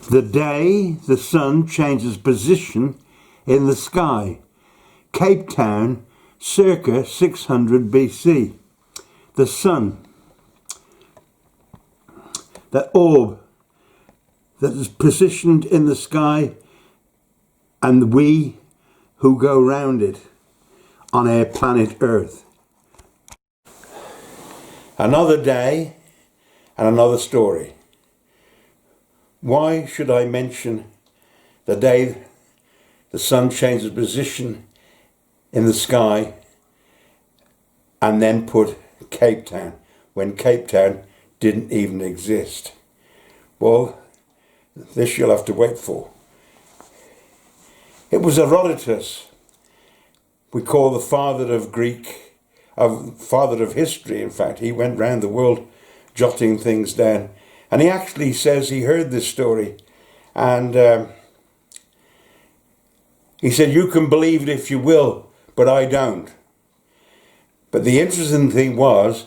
The day the sun changes position in the sky. Cape Town, circa 600 BC. The sun, that orb that is positioned in the sky, and we who go round it on our planet Earth. Another day and another story. Why should I mention the day the sun changes position in the sky and then put Cape Town, when Cape Town didn't even exist? Well, this you'll have to wait for. It was Herodotus, we call the father of father of history. In fact, he went round the world jotting things down, and he actually says he heard this story, and he said, "You can believe it if you will, but I don't." But the interesting thing was,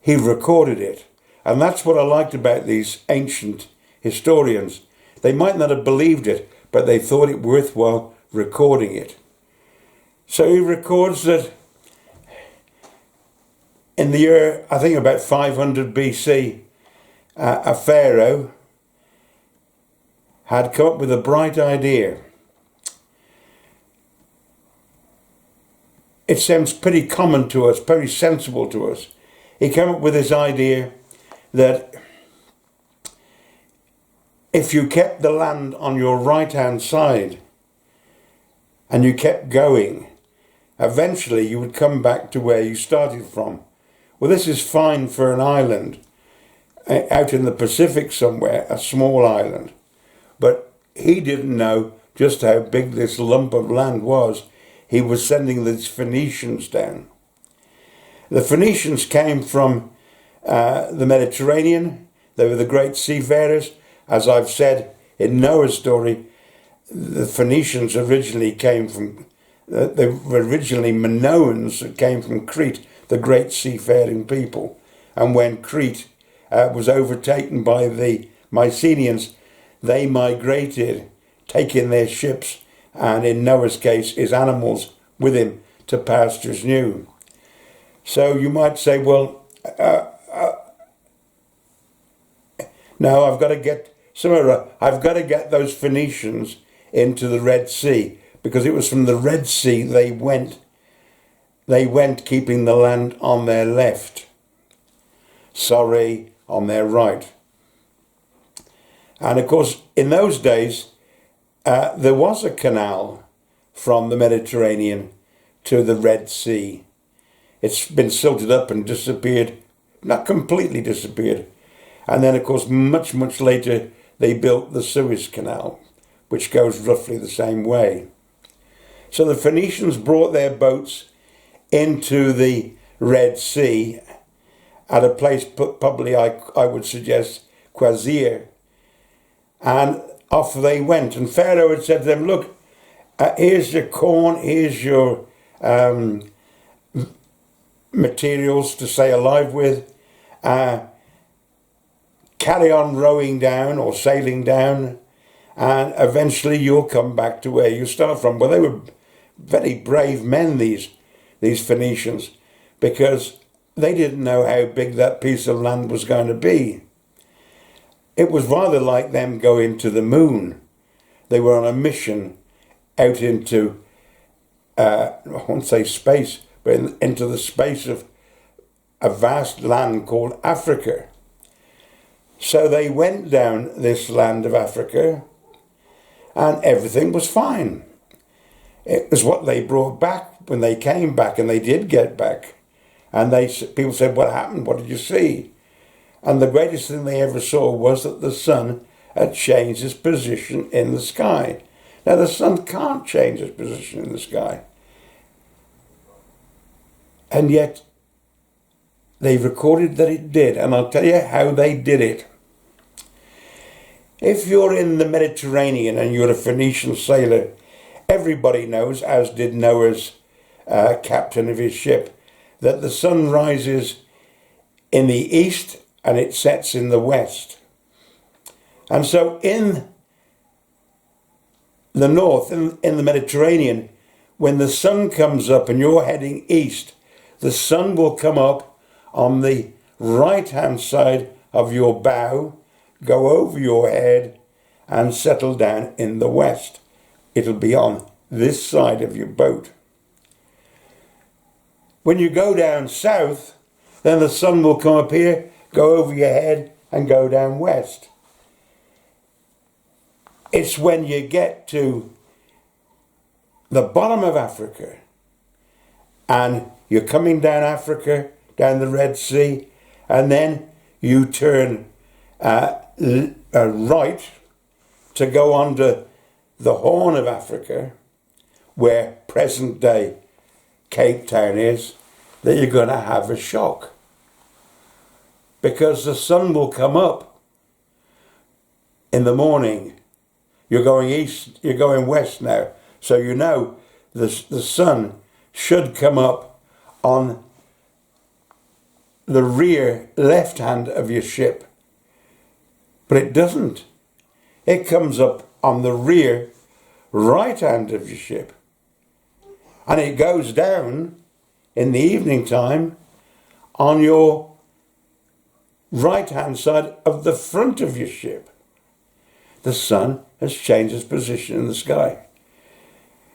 he recorded it. And that's what I liked about these ancient historians. They might not have believed it, but they thought it worthwhile recording it. So he records that in the year, I think about 500 BC, a pharaoh had come up with a bright idea. It sounds pretty common to us, very sensible to us. He came up with this idea that if you kept the land on your right-hand side and you kept going, eventually you would come back to where you started from. Well, this is fine for an island out in the Pacific somewhere, a small island. But he didn't know just how big this lump of land was. He was sending these Phoenicians down. The Phoenicians came from the Mediterranean. They were the great seafarers. As I've said in Noah's story, the Phoenicians originally came from, they were originally Minoans that came from Crete, the great seafaring people. And when Crete was overtaken by the Mycenaeans, they migrated, taking their ships, and in Noah's case, his animals with him to pastures new. So you might say, well, no, I've got to get I've got to get those Phoenicians into the Red Sea, because it was from the Red Sea they went keeping the land on their left, sorry, on their right. And of course, in those days, there was a canal from the Mediterranean to the Red Sea. It's been silted up and disappeared, not completely disappeared. And then, of course, much, much later, they built the Suez Canal, which goes roughly the same way. So the Phoenicians brought their boats into the Red Sea at a place probably I would suggest Qasir, and off they went. And Pharaoh had said to them, look, here's your corn, here's your materials to stay alive with. Carry on rowing down or sailing down, and eventually you'll come back to where you start from. Well, they were very brave men, these Phoenicians, because they didn't know how big that piece of land was going to be. It was rather like them going to the moon. They were on a mission out into, I won't say space, but into the space of a vast land called Africa. So they went down this land of Africa, and everything was fine. It was what they brought back when they came back, and they did get back. And people said, what happened? What did you see? And the greatest thing they ever saw was that the sun had changed its position in the sky. Now, the sun can't change its position in the sky. And yet, they recorded that it did, and I'll tell you how they did it. If you're in the Mediterranean and you're a Phoenician sailor, everybody knows, as did Noah's captain of his ship, that the sun rises in the east and it sets in the west. And so in the north, in the Mediterranean, when the sun comes up and you're heading east, the sun will come up on the right-hand side of your bow, go over your head and settle down in the west. It'll be on this side of your boat. When you go down south, then the sun will come up here, go over your head and go down west. It's when you get to the bottom of Africa and you're coming down Africa, down the Red Sea, and then you turn right to go onto the Horn of Africa, where present day Cape Town is, that you're going to have a shock. Because the sun will come up in the morning. You're going east, you're going west now. So you know the sun should come up on the rear left hand of your ship. But it doesn't. It comes up on the rear right hand of your ship. And it goes down in the evening time on your right hand side of the front of your ship. The sun has changed its position in the sky.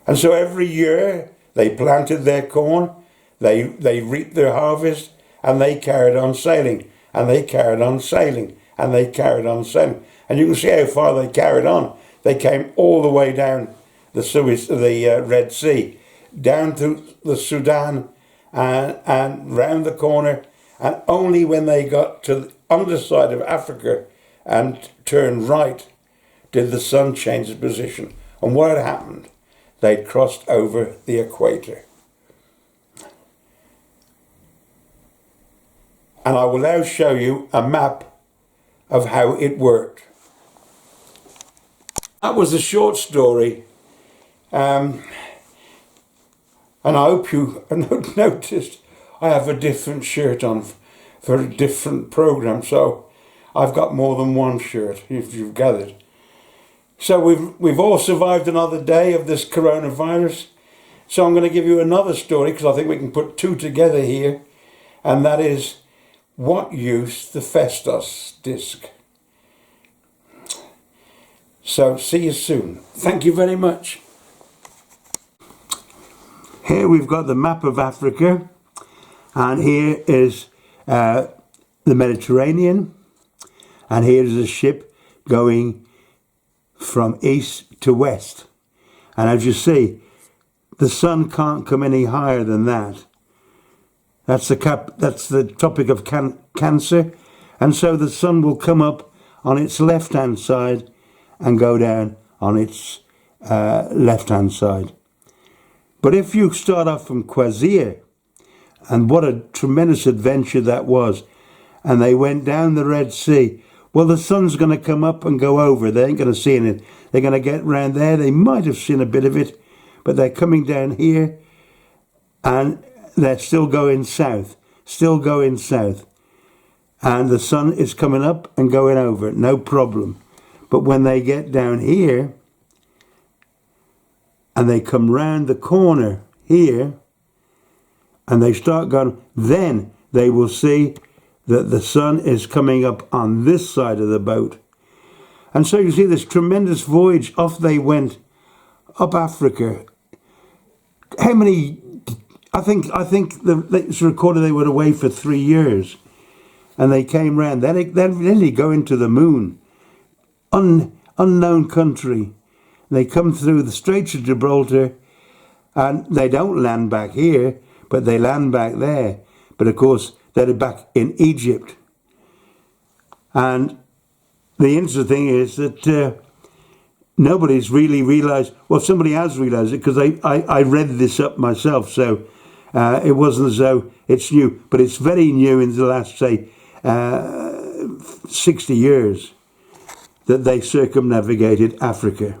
And so every year they planted their corn, they reaped their harvest, and they carried on sailing, and they carried on sailing, and they carried on sailing. And you can see how far they carried on. They came all the way down the Red Sea, down to the Sudan, and round the corner. And only when they got to the underside of Africa and turned right did the sun change its position. And what had happened? They'd crossed over the equator. And I will now show you a map of how it worked. That was a short story. And I hope you noticed I have a different shirt on for a different program. So I've got more than one shirt, if you've gathered. So we've all survived another day of this coronavirus. So I'm going to give you another story, because I think we can put two together here. And that is, what use the Festus disc? So see you soon. Thank you very much. Here we've got the map of Africa. And here is the Mediterranean. And here is a ship going from east to west. And as you see, the sun can't come any higher than that. That's the Tropic of Cancer. And so the sun will come up on its left-hand side and go down on its left-hand side. But if you start off from Quasir, and what a tremendous adventure that was, and they went down the Red Sea, well, the sun's going to come up and go over. They ain't going to see it. They're going to get round there. They might have seen a bit of it, but they're coming down here, and they're still going south, and the sun is coming up and going over, no problem. But when they get down here and they come round the corner here and they start going, then they will see that the sun is coming up on this side of the boat. And so you see this tremendous voyage. Off they went up Africa. How many? I think it's recorded they were away for 3 years, and they came round. Then they go into the moon, unknown country. They come through the Straits of Gibraltar, and they don't land back here, but they land back there. But of course, they're back in Egypt. And the interesting thing is that nobody's really realised. Well, somebody has realised it, because I read this up myself, so it wasn't as though it's new, but it's very new in the last, say, 60 years that they circumnavigated Africa.